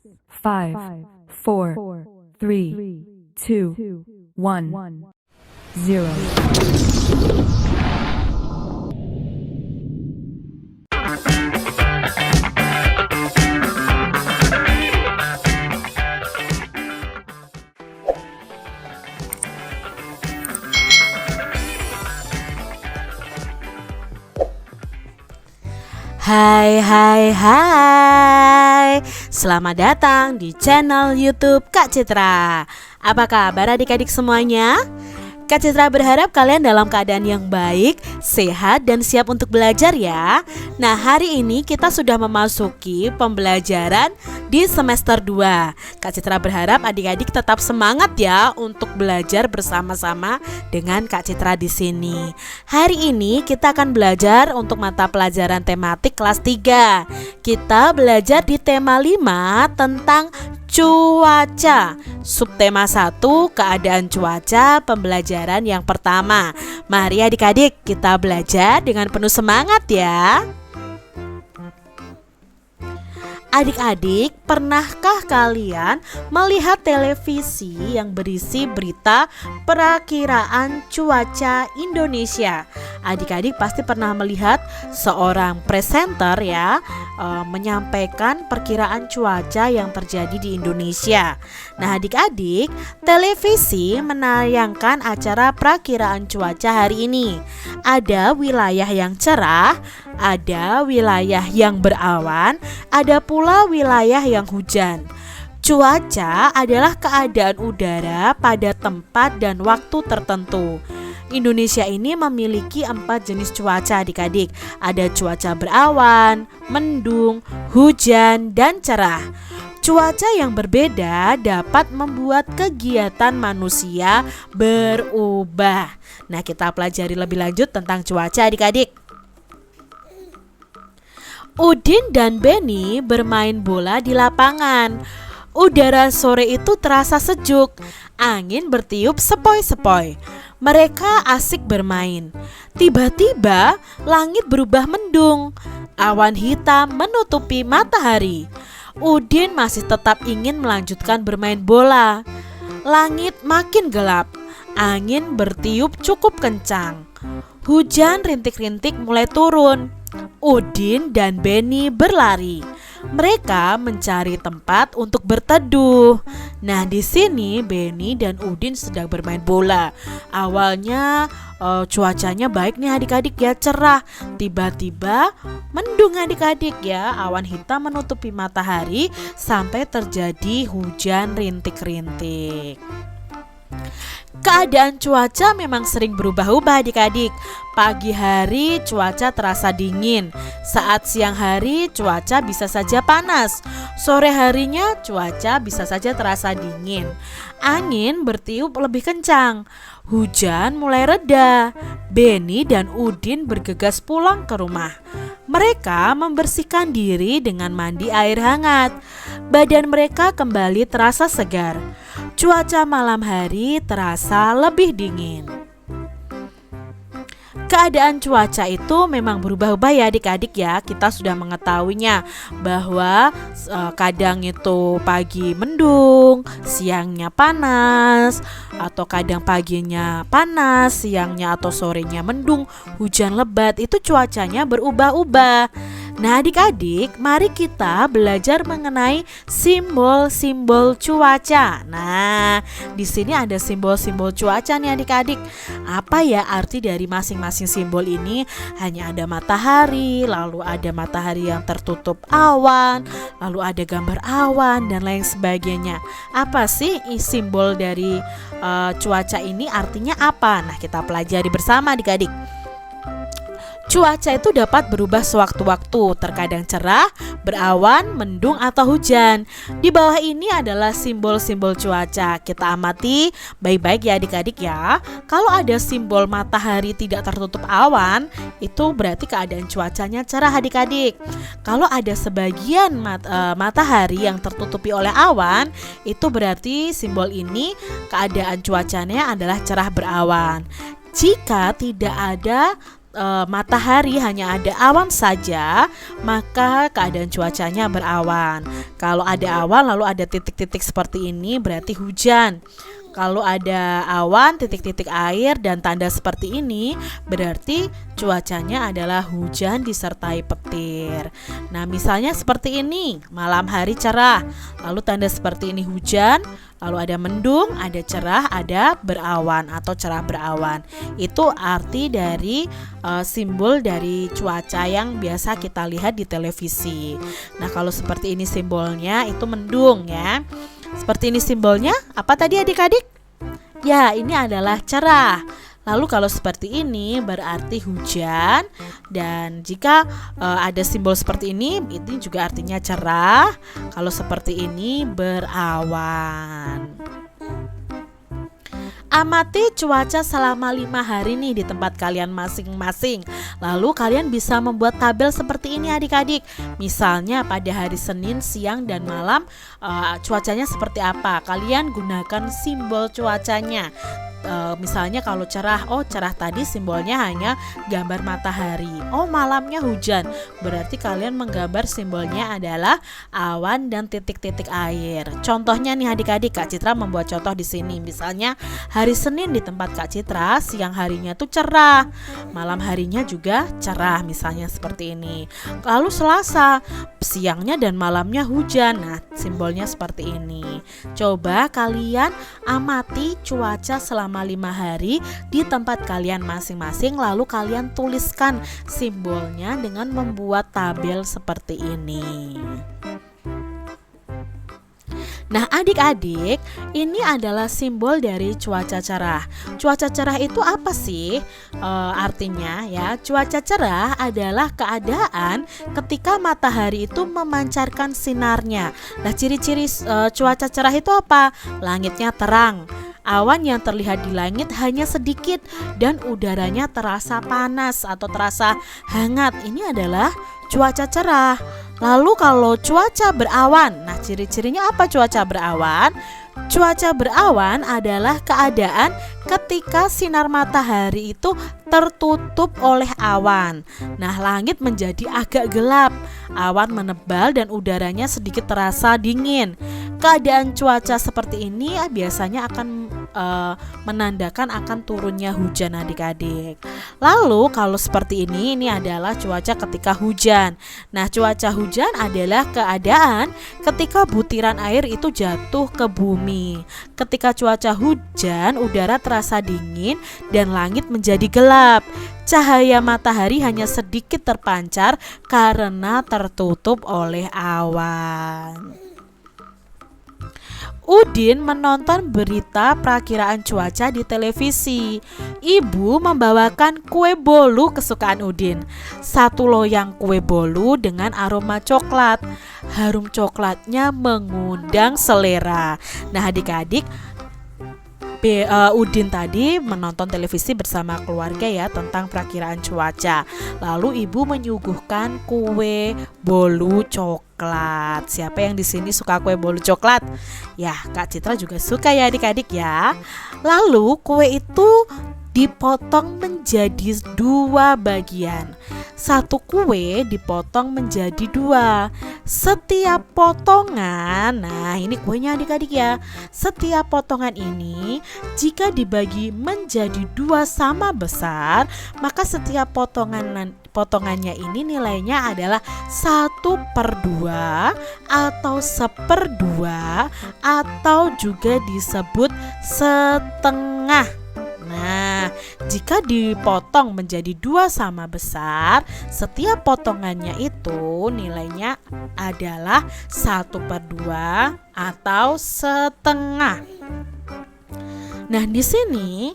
5, 4, 3, 2, 1, 0. Hai. Selamat datang di channel YouTube Kak Citra. Apa kabar adik-adik semuanya? Kak Citra berharap kalian dalam keadaan yang baik, sehat, dan siap untuk belajar ya. Nah, hari ini kita sudah memasuki pembelajaran di semester 2. Kak Citra berharap adik-adik tetap semangat ya untuk belajar bersama-sama dengan Kak Citra di sini. Hari ini kita akan belajar untuk mata pelajaran tematik kelas 3. Kita belajar di tema 5 tentang cuaca. Subtema 1, keadaan cuaca, pembelajaran yang pertama. Mari adik-adik kita belajar dengan penuh semangat ya. Adik-adik, pernahkah kalian melihat televisi yang berisi berita perakiraan cuaca Indonesia? Adik-adik pasti pernah melihat seorang presenter ya menyampaikan perkiraan cuaca yang terjadi di Indonesia. Nah adik-adik, televisi menayangkan acara perakiraan cuaca hari ini. Ada wilayah yang cerah, ada wilayah yang berawan, ada pula wilayah yang hujan. Cuaca adalah keadaan udara pada tempat dan waktu tertentu. Indonesia ini memiliki 4 jenis cuaca adik-adik. Ada cuaca berawan, mendung, hujan, dan cerah. Cuaca yang berbeda dapat membuat kegiatan manusia berubah. Nah, kita pelajari lebih lanjut tentang cuaca adik-adik. Udin dan Beni bermain bola di lapangan. Udara sore itu terasa sejuk, angin bertiup sepoi-sepoi. Mereka asik bermain. Tiba-tiba langit berubah mendung. Awan hitam menutupi matahari. Udin masih tetap ingin melanjutkan bermain bola. Langit makin gelap. Angin bertiup cukup kencang. Hujan rintik-rintik mulai turun. Udin dan Beni berlari. Mereka mencari tempat untuk berteduh. Nah, di sini Beni dan Udin sedang bermain bola. Awalnya cuacanya baik nih adik-adik ya, cerah. Tiba-tiba mendung adik-adik ya. Awan hitam menutupi matahari sampai terjadi hujan rintik-rintik. Keadaan cuaca memang sering berubah-ubah adik-adik. Pagi hari cuaca terasa dingin. Saat siang hari cuaca bisa saja panas. Sore harinya cuaca bisa saja terasa dingin. Angin bertiup lebih kencang. Hujan mulai reda. Beni dan Udin bergegas pulang ke rumah. Mereka membersihkan diri dengan mandi air hangat. Badan mereka kembali terasa segar. Cuaca malam hari terasa lebih dingin. Keadaan cuaca itu memang berubah-ubah ya adik-adik ya. Kita sudah mengetahuinya bahwa kadang itu pagi mendung, siangnya panas, atau kadang paginya panas, siangnya atau sorenya mendung, hujan lebat. Itu cuacanya berubah-ubah. Nah adik-adik, mari kita belajar mengenai simbol-simbol cuaca. Nah, di sini ada simbol-simbol cuaca nih adik-adik. Apa ya arti dari masing-masing simbol ini? Hanya ada matahari, lalu ada matahari yang tertutup awan, lalu ada gambar awan dan lain sebagainya. Apa sih simbol dari cuaca ini, artinya apa? Nah, kita pelajari bersama adik-adik. Cuaca itu dapat berubah sewaktu-waktu, terkadang cerah, berawan, mendung, atau hujan. Di bawah ini adalah simbol-simbol cuaca. Kita amati baik-baik ya adik-adik ya. Kalau ada simbol matahari tidak tertutup awan, itu berarti keadaan cuacanya cerah adik-adik. Kalau ada sebagian matahari yang tertutupi oleh awan, itu berarti simbol ini keadaan cuacanya adalah cerah berawan. Jika tidak ada matahari hanya ada awan saja, maka keadaan cuacanya berawan. Kalau ada awan lalu ada titik-titik seperti ini berarti hujan. Kalau ada awan, titik-titik air dan tanda seperti ini berarti cuacanya adalah hujan disertai petir. Nah, misalnya seperti ini, malam hari cerah, lalu tanda seperti ini hujan, lalu ada mendung, ada cerah, ada berawan atau cerah berawan. Itu arti dari simbol dari cuaca yang biasa kita lihat di televisi. Nah, kalau seperti ini simbolnya itu mendung ya. Seperti ini simbolnya, apa tadi adik-adik? Ya, ini adalah cerah. Lalu kalau seperti ini berarti hujan. Dan jika ada simbol seperti ini juga artinya cerah. Kalau seperti ini berawan. Amati cuaca selama 5 hari nih di tempat kalian masing-masing. Lalu kalian bisa membuat tabel seperti ini adik-adik. Misalnya pada hari Senin siang dan malam cuacanya seperti apa. Kalian gunakan simbol cuacanya. Misalnya kalau cerah, oh cerah tadi simbolnya hanya gambar matahari. Oh malamnya hujan, berarti kalian menggambar simbolnya adalah awan dan titik-titik air. Contohnya nih adik-adik, Kak Citra membuat contoh di sini. Misalnya hari Senin di tempat Kak Citra siang harinya tuh cerah, malam harinya juga cerah, misalnya seperti ini. Lalu Selasa siangnya dan malamnya hujan. Nah simbolnya seperti ini. Coba kalian amati cuaca selama 5 hari di tempat kalian masing-masing, lalu kalian tuliskan simbolnya dengan membuat tabel seperti ini. Nah adik-adik, ini adalah simbol dari cuaca cerah. Cuaca cerah itu apa sih? Artinya ya, cuaca cerah adalah keadaan ketika matahari itu memancarkan sinarnya. Nah ciri-ciri cuaca cerah itu apa? Langitnya terang, awan yang terlihat di langit hanya sedikit, dan udaranya terasa panas atau terasa hangat. Ini adalah cuaca cerah. Lalu kalau cuaca berawan, nah ciri-cirinya apa cuaca berawan? Cuaca berawan adalah keadaan ketika sinar matahari itu tertutup oleh awan. Nah, langit menjadi agak gelap, awan menebal dan udaranya sedikit terasa dingin. Keadaan cuaca seperti ini biasanya akan menandakan akan turunnya hujan adik-adik. Lalu kalau seperti ini adalah cuaca ketika hujan. Nah, cuaca hujan adalah keadaan ketika butiran air itu jatuh ke bumi. Ketika cuaca hujan, udara terasa dingin dan langit menjadi gelap. Cahaya matahari hanya sedikit terpancar karena tertutup oleh awan. Udin menonton berita perakiraan cuaca di televisi. Ibu membawakan kue bolu kesukaan Udin. 1 loyang kue bolu dengan aroma coklat. Harum coklatnya mengundang selera. Nah adik-adik, Udin tadi menonton televisi bersama keluarga ya tentang perakiraan cuaca. Lalu ibu menyuguhkan kue bolu coklat. Siapa yang di sini suka kue bolu coklat? Ya, Kak Citra juga suka ya adik-adik ya. Lalu kue itu dipotong menjadi 2 bagian. 1 kue dipotong menjadi 2. Setiap potongan, nah ini kuenya adik-adik ya. Setiap potongan ini jika dibagi menjadi 2 sama besar, maka setiap potongannya ini nilainya adalah 1/2 atau 1/2 atau juga disebut setengah. Nah, jika dipotong menjadi 2 sama besar, setiap potongannya itu nilainya adalah 1/2 atau setengah. Nah, di sini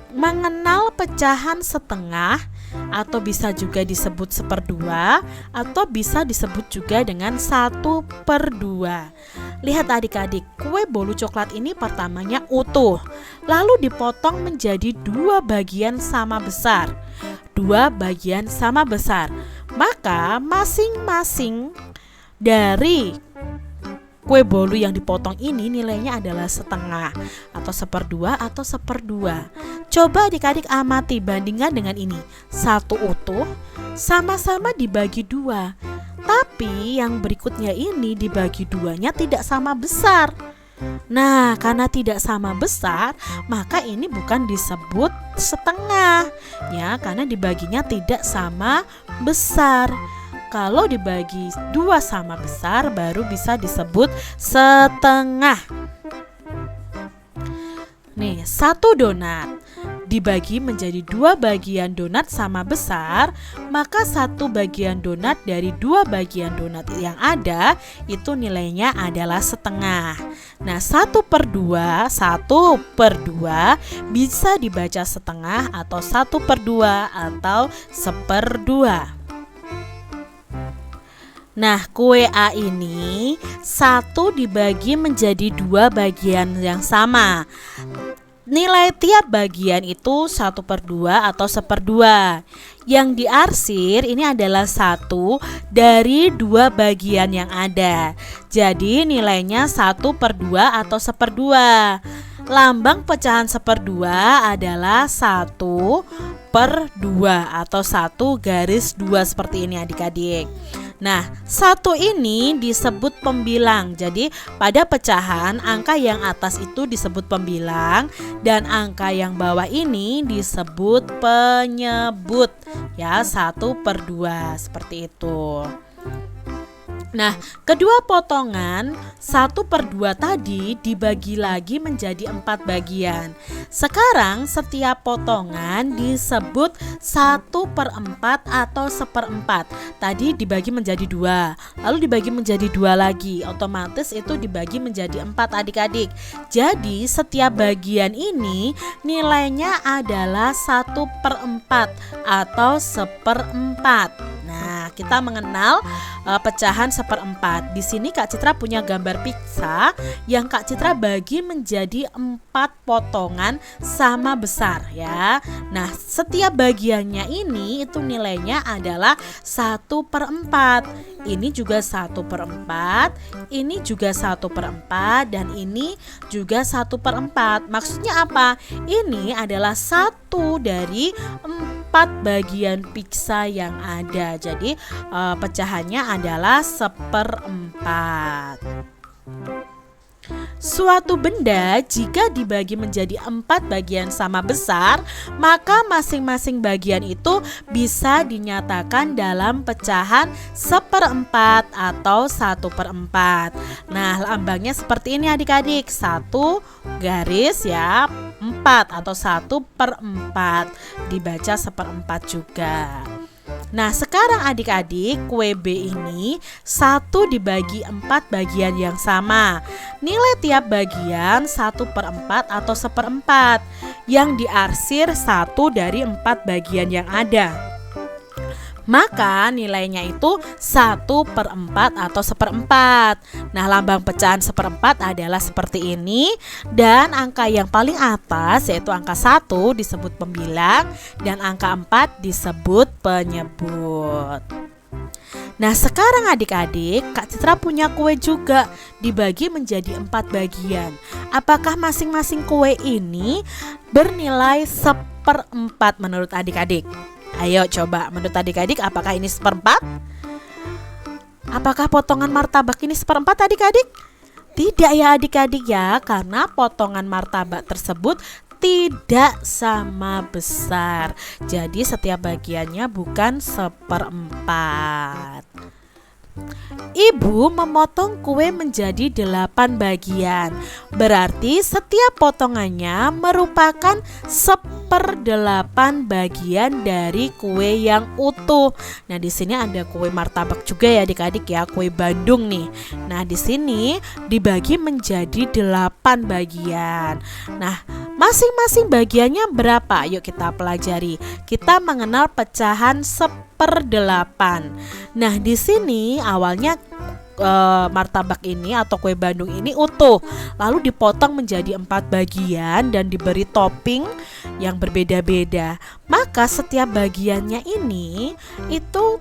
mengenal pecahan setengah atau bisa juga disebut 1/2 atau bisa disebut juga dengan 1/2. Lihat adik-adik, kue bolu coklat ini pertamanya utuh, lalu dipotong menjadi 2 bagian sama besar. 2 bagian sama besar. Maka masing-masing dari kue bolu yang dipotong ini nilainya adalah setengah atau seperdua atau seperdua. Coba adik-adik amati, bandingkan dengan ini. Satu utuh sama-sama dibagi dua, tapi yang berikutnya ini dibagi duanya tidak sama besar. Nah, karena tidak sama besar, maka ini bukan disebut setengah ya, karena dibaginya tidak sama besar. Kalau dibagi dua sama besar baru bisa disebut setengah. Nih, satu donat dibagi menjadi dua bagian donat sama besar, maka satu bagian donat dari dua bagian donat yang ada itu nilainya adalah setengah. Nah, 1/2 bisa dibaca setengah atau 1/2 atau seperdua. Nah, kue A ini 1 dibagi menjadi dua bagian yang sama. Nilai tiap bagian itu 1/2 atau seperdua. Yang diarsir ini adalah 1 dari dua bagian yang ada. Jadi nilainya 1/2 atau seperdua. Lambang pecahan seperdua adalah 1/2 atau 1/2 seperti ini adik-adik. Nah, 1 ini disebut pembilang. Jadi pada pecahan angka yang atas itu disebut pembilang dan angka yang bawah ini disebut penyebut. Ya, 1/2 seperti itu. Nah, kedua potongan 1/2 tadi dibagi lagi menjadi 4 bagian. Sekarang setiap potongan disebut 1/4 atau seperempat. Tadi dibagi menjadi 2, lalu dibagi menjadi 2 lagi. Otomatis itu dibagi menjadi 4 adik-adik. Jadi setiap bagian ini nilainya adalah 1/4 atau seperempat. Nah, kita mengenal pecahan seperempat. Di sini Kak Citra punya gambar pizza yang Kak Citra bagi menjadi 4 potongan sama besar ya. Nah, setiap bagiannya ini itu nilainya adalah 1/4. Ini juga 1/4, ini juga 1/4, dan ini juga 1/4. Maksudnya apa? Ini adalah 1 dari 4 bagian pizza yang ada. Jadi pecahannya adalah 1/4. Suatu benda jika dibagi menjadi 4 bagian sama besar, maka masing-masing bagian itu bisa dinyatakan dalam pecahan 1/4 atau 1/4. Nah, lambangnya seperti ini adik-adik, 1 garis ya, 4 atau 1/4, dibaca 1/4 juga. Nah, sekarang adik-adik, kue B ini 1 dibagi 4 bagian yang sama. Nilai tiap bagian 1/4 atau seperempat. Yang diarsir 1 dari 4 bagian yang ada. Maka nilainya itu 1/4 atau seperempat. Nah, lambang pecahan seperempat adalah seperti ini. Dan angka yang paling atas yaitu angka 1 disebut pembilang dan angka 4 disebut penyebut. Nah, sekarang adik-adik, Kak Citra punya kue juga dibagi menjadi 4 bagian. Apakah masing-masing kue ini bernilai 1/4 menurut adik-adik? Ayo coba, menurut adik-adik apakah ini 1/4? Apakah potongan martabak ini 1/4 adik-adik? Tidak ya adik-adik ya, karena potongan martabak tersebut tidak sama besar. Jadi setiap bagiannya bukan 1/4. Ibu memotong kue menjadi 8 bagian. Berarti setiap potongannya merupakan 1/8 bagian dari kue yang utuh. Nah, di sini ada kue martabak juga ya adik-adik ya, kue Bandung nih. Nah, di sini dibagi menjadi 8 bagian. Nah, masing-masing bagiannya berapa? Yuk kita pelajari. Kita mengenal pecahan 1/8. Nah, di sini awalnya martabak ini atau kue Bandung ini utuh, lalu dipotong menjadi 4 bagian dan diberi topping yang berbeda-beda. Maka setiap bagiannya ini itu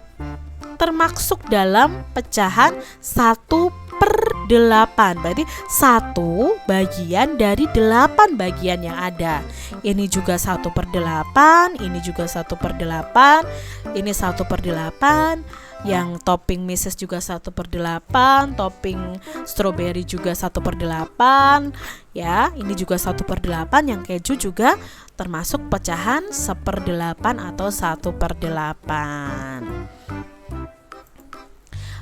termasuk dalam pecahan 1/8. Berarti 1 bagian dari 8 bagian yang ada. Ini juga 1/8, ini juga 1/8, ini 1/8. Yang topping meses juga 1/8, topping strawberry juga 1/8, ya. Ini juga 1/8. Yang keju juga termasuk pecahan 1/8 atau 1/8.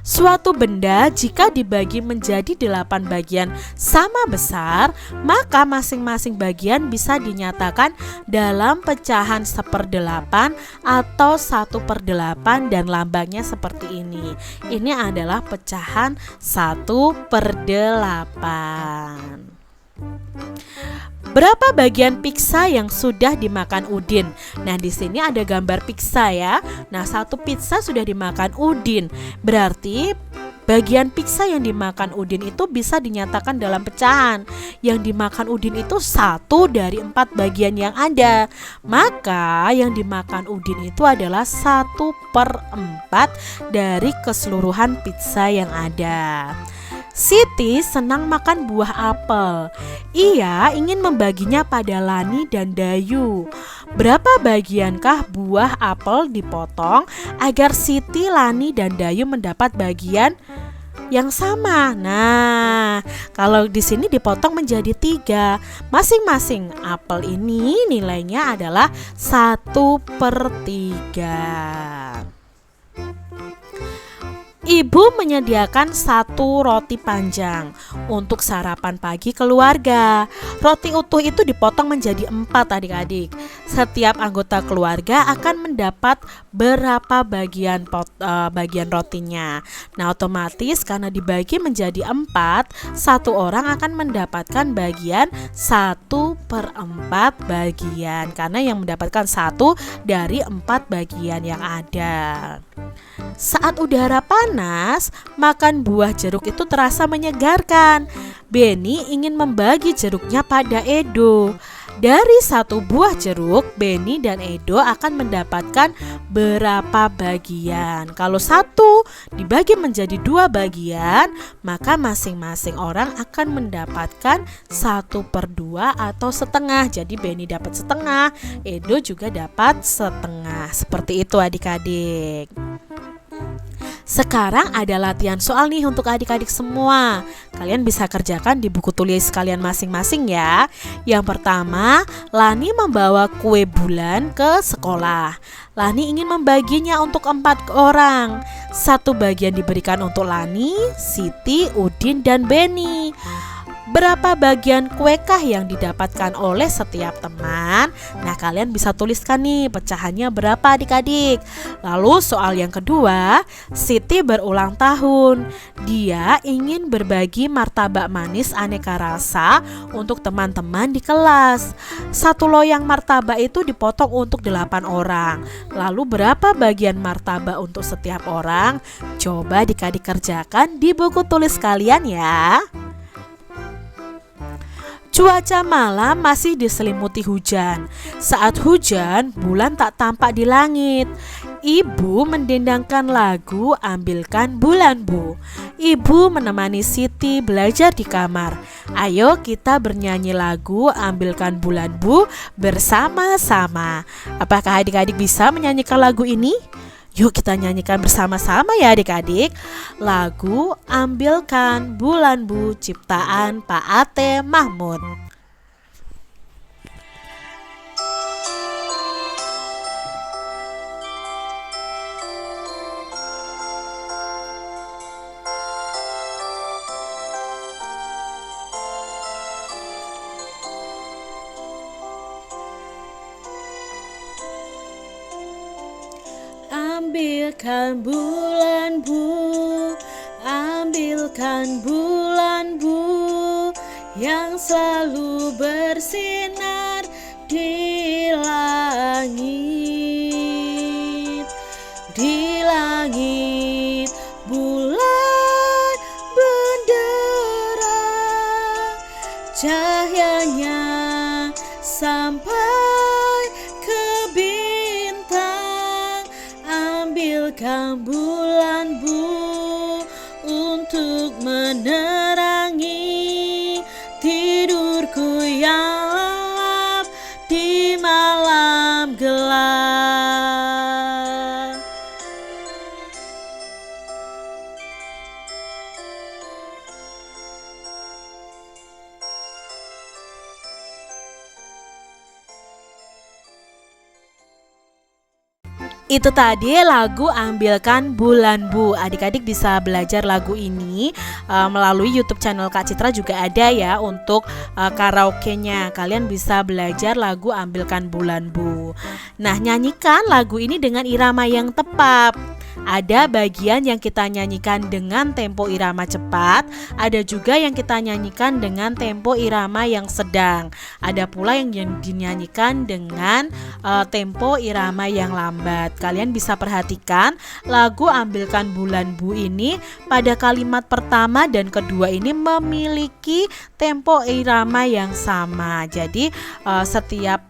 Suatu benda jika dibagi menjadi 8 bagian sama besar, maka masing-masing bagian bisa dinyatakan dalam pecahan 1/8 atau 1/8 dan lambangnya seperti ini. Ini adalah pecahan 1/8. Berapa bagian pizza yang sudah dimakan Udin? Nah, di sini ada gambar pizza ya. Nah, 1 pizza sudah dimakan Udin. Berarti bagian pizza yang dimakan Udin itu bisa dinyatakan dalam pecahan. Yang dimakan Udin itu 1 dari 4 bagian yang ada. Maka yang dimakan Udin itu adalah 1/4 dari keseluruhan pizza yang ada. Siti senang makan buah apel. Ia ingin membaginya pada Lani dan Dayu. Berapa bagiankah buah apel dipotong agar Siti, Lani, dan Dayu mendapat bagian yang sama? Nah, kalau di sini dipotong menjadi 3. Masing-masing apel ini nilainya adalah 1/3. Ibu menyediakan 1 roti panjang untuk sarapan pagi keluarga. Roti utuh itu dipotong menjadi 4 adik-adik. Setiap anggota keluarga akan mendapat berapa bagian rotinya. Nah, otomatis karena dibagi menjadi 4, 1 orang akan mendapatkan bagian 1/4 bagian. Karena yang mendapatkan 1 dari 4 bagian yang ada. Saat udara panas, makan buah jeruk itu terasa menyegarkan. Beni ingin membagi jeruknya pada Edo. Dari 1 buah jeruk, Beni dan Edo akan mendapatkan berapa bagian? Kalau 1 dibagi menjadi 2 bagian, maka masing-masing orang akan mendapatkan 1/2 atau setengah. Jadi Beni dapat setengah, Edo juga dapat setengah. Seperti itu adik-adik. Sekarang ada latihan soal nih untuk adik-adik semua. Kalian bisa kerjakan di buku tulis kalian masing-masing ya. Yang pertama, Lani membawa kue bulan ke sekolah. Lani ingin membaginya untuk 4 orang. 1 bagian diberikan untuk Lani, Siti, Udin, dan Beni. Berapa bagian kuekah yang didapatkan oleh setiap teman? Nah, kalian bisa tuliskan nih pecahannya berapa adik-adik. Lalu soal yang kedua, Siti berulang tahun. Dia ingin berbagi martabak manis aneka rasa untuk teman-teman di kelas. 1 loyang martabak itu dipotong untuk 8 orang. Lalu berapa bagian martabak untuk setiap orang? Coba adik-adik kerjakan di buku tulis kalian ya. Cuaca malam masih diselimuti hujan. Saat hujan, bulan tak tampak di langit. Ibu mendendangkan lagu Ambilkan Bulan Bu. Ibu menemani Siti belajar di kamar. Ayo kita bernyanyi lagu Ambilkan Bulan Bu bersama-sama. Apakah adik-adik bisa menyanyikan lagu ini? Yuk kita nyanyikan bersama-sama ya adik-adik. Lagu Ambilkan Bulan Bu ciptaan Pak Ate Mahmud. Ambilkan bulan Bu, ambilkan bulan Bu, yang selalu bersinar di langit. Di langit bulan benderang, cahayanya sampai ke bintang. Ambilkan bulan Itu tadi lagu Ambilkan Bulan Bu. Adik-adik bisa belajar lagu ini melalui YouTube channel Kak Citra juga ada ya untuk karaoke-nya. Kalian bisa belajar lagu Ambilkan Bulan Bu. Nah, nyanyikan lagu ini dengan irama yang tepat. Ada bagian yang kita nyanyikan dengan tempo irama cepat, ada juga yang kita nyanyikan dengan tempo irama yang sedang. Ada pula yang dinyanyikan dengan tempo irama yang lambat. Kalian bisa perhatikan lagu Ambilkan Bulan Bu ini pada kalimat pertama dan kedua ini memiliki tempo irama yang sama. Jadi setiap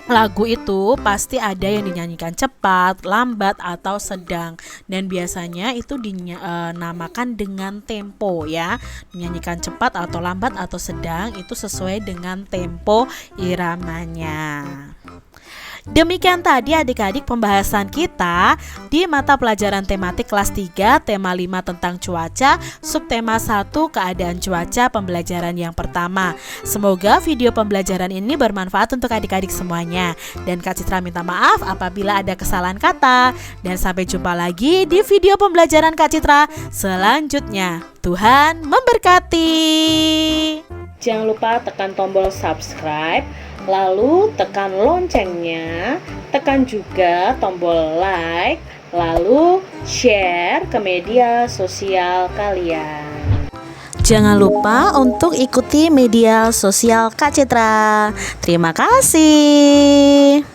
lagu itu pasti ada yang dinyanyikan cepat, lambat, atau sedang. Dan biasanya itu dinamakan dengan tempo ya. Dinyanyikan cepat atau lambat atau sedang itu sesuai dengan tempo iramanya. Demikian tadi adik-adik pembahasan kita di mata pelajaran tematik kelas 3 tema 5 tentang cuaca, subtema 1 keadaan cuaca pembelajaran yang pertama. Semoga video pembelajaran ini bermanfaat untuk adik-adik semuanya. Dan Kak Citra minta maaf apabila ada kesalahan kata. Dan sampai jumpa lagi di video pembelajaran Kak Citra selanjutnya. Tuhan memberkati. Jangan lupa tekan tombol subscribe, lalu tekan loncengnya, tekan juga tombol like, lalu share ke media sosial kalian. Jangan lupa untuk ikuti media sosial Kak Citra. Terima kasih.